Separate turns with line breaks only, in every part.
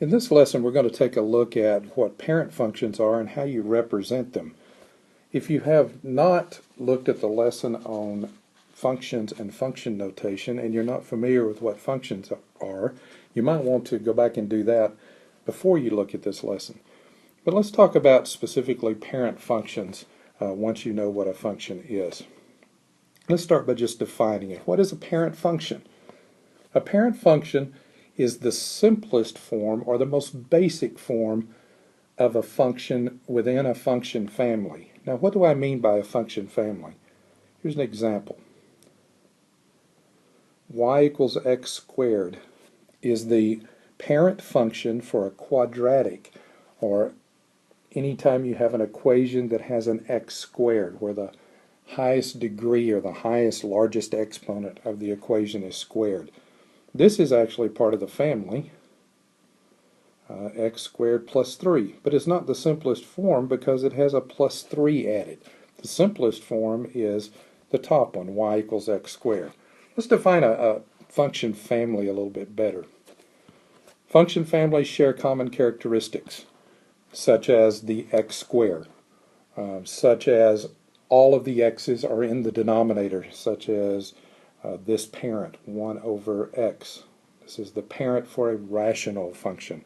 In this lesson, we're going to take a look at what parent functions are and how you represent them. If you have not looked at the lesson on functions and function notation and you're not familiar with what functions are, you might want to go back and do that before you look at this lesson. But let's talk about specifically parent functions once you know what a function is. Let's start by just defining it. What is a parent function? A parent function is the simplest form or the most basic form of a function within a function family. Now, what do I mean by a function family? Here's an example. Y equals x squared is the parent function for a quadratic, or anytime you have an equation that has an x squared, where the highest degree or the highest largest exponent of the equation is squared. This is actually part of the family, x squared plus 3, but it's not the simplest form because it has a plus 3 added. The simplest form is the top one, y equals x squared. Let's define a function family a little bit better. Function families share common characteristics, such as the x squared, such as all of the x's are in the denominator, such as this parent, 1 over x. This is the parent for a rational function.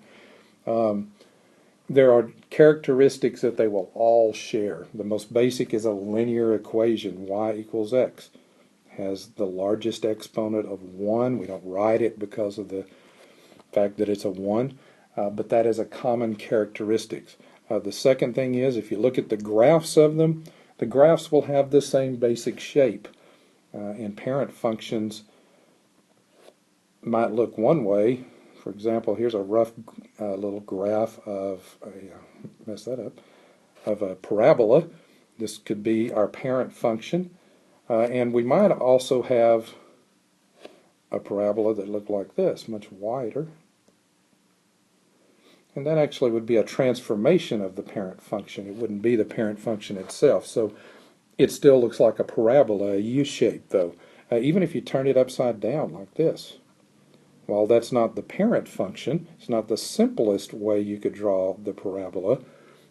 There are characteristics that they will all share. The most basic is a linear equation, y equals x. Has the largest exponent of 1. We don't write it because of the fact that it's a 1, but that is a common characteristic. The second thing is, if you look at the graphs of them, the graphs will have the same basic shape. And parent functions might look one way. For example, here's a rough little graph of a parabola. This could be our parent function. And we might also have a parabola that looked like this, much wider. And that actually would be a transformation of the parent function. It wouldn't be the parent function itself. So it still looks like a parabola, a U-shape though, even if you turn it upside down like this. While that's not the parent function, it's not the simplest way you could draw the parabola,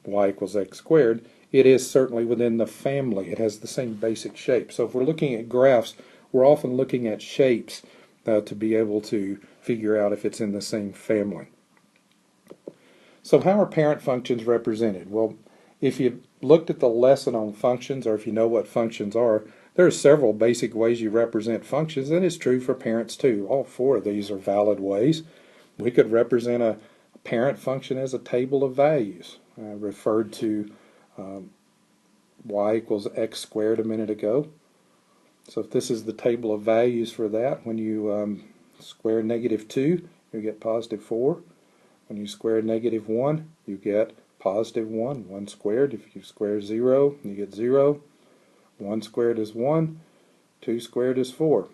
y equals x squared, it is certainly within the family. It has the same basic shape. So if we're looking at graphs, we're often looking at shapes to be able to figure out if it's in the same family. So how are parent functions represented? Well, if you looked at the lesson on functions, or if you know what functions are, there are several basic ways you represent functions, and it's true for parents too. All four of these are valid ways. We could represent a parent function as a table of values. I referred to y equals x squared a minute ago. So if this is the table of values for that, when you square negative 2, you get positive 4. When you square negative 1, you get positive 1. 1 squared, if you square 0, you get 0. 1 squared is 1. 2 squared is 4.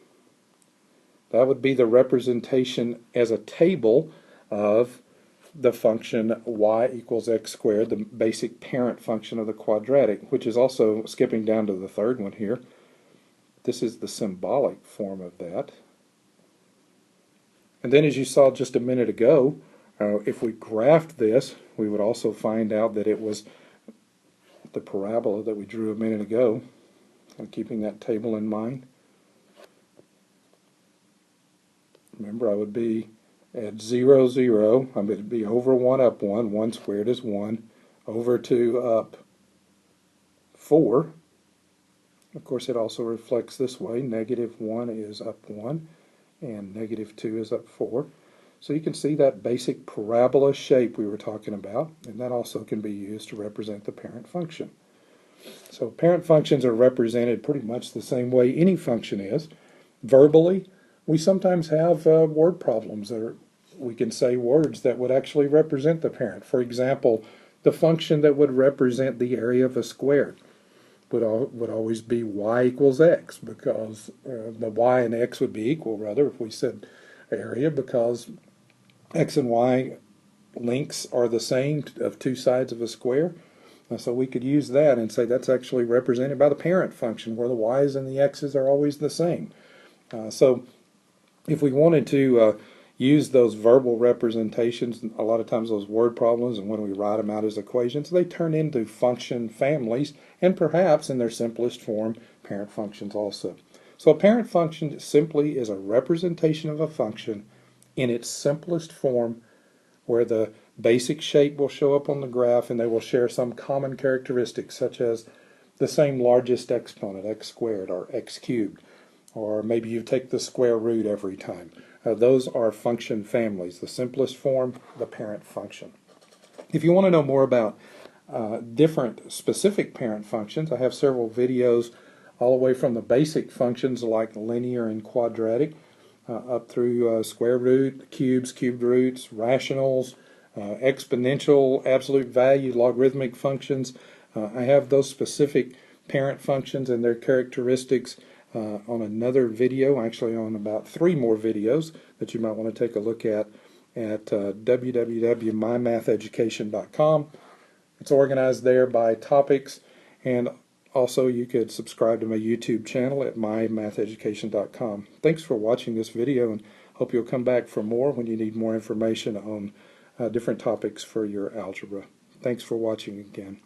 That would be the representation as a table of the function y equals x squared, the basic parent function of the quadratic, which is also, skipping down to the third one here, this is the symbolic form of that. And then, as you saw just a minute ago, if we graphed this, we would also find out that it was the parabola that we drew a minute ago, and keeping that table in mind. Remember, I would be at 0, 0, I would be over 1, up 1, 1 squared is 1, over 2, up 4. Of course, it also reflects this way. Negative 1 is up 1, and negative 2 is up 4. So you can see that basic parabola shape we were talking about, and that also can be used to represent the parent function. So parent functions are represented pretty much the same way any function is. Verbally, we sometimes have word problems, or we can say words that would actually represent the parent. For example, the function that would represent the area of a square would always be y equals x, because the y and x would be equal, rather, if we said area, because x and y lengths are the same of two sides of a square. So we could use that and say that's actually represented by the parent function, where the y's and the x's are always the same. So if we wanted to use those verbal representations, a lot of times those word problems, and when we write them out as equations, they turn into function families, and perhaps in their simplest form, parent functions also. So a parent function simply is a representation of a function in its simplest form, where the basic shape will show up on the graph and they will share some common characteristics, such as the same largest exponent, x squared or x cubed, or maybe you take the square root every time. Those are function families. The simplest form, the parent function. If you want to know more about different specific parent functions, I have several videos all the way from the basic functions like linear and quadratic up through square root, cubes, cubed roots, rationals, exponential, absolute value, logarithmic functions. I have those specific parent functions and their characteristics on another video, actually on about 3 more videos that you might want to take a look at www.mymatheducation.com. It's organized there by topics, and also you could subscribe to my YouTube channel at MyMathEducation.com. Thanks for watching this video, and hope you'll come back for more when you need more information on different topics for your algebra. Thanks for watching again.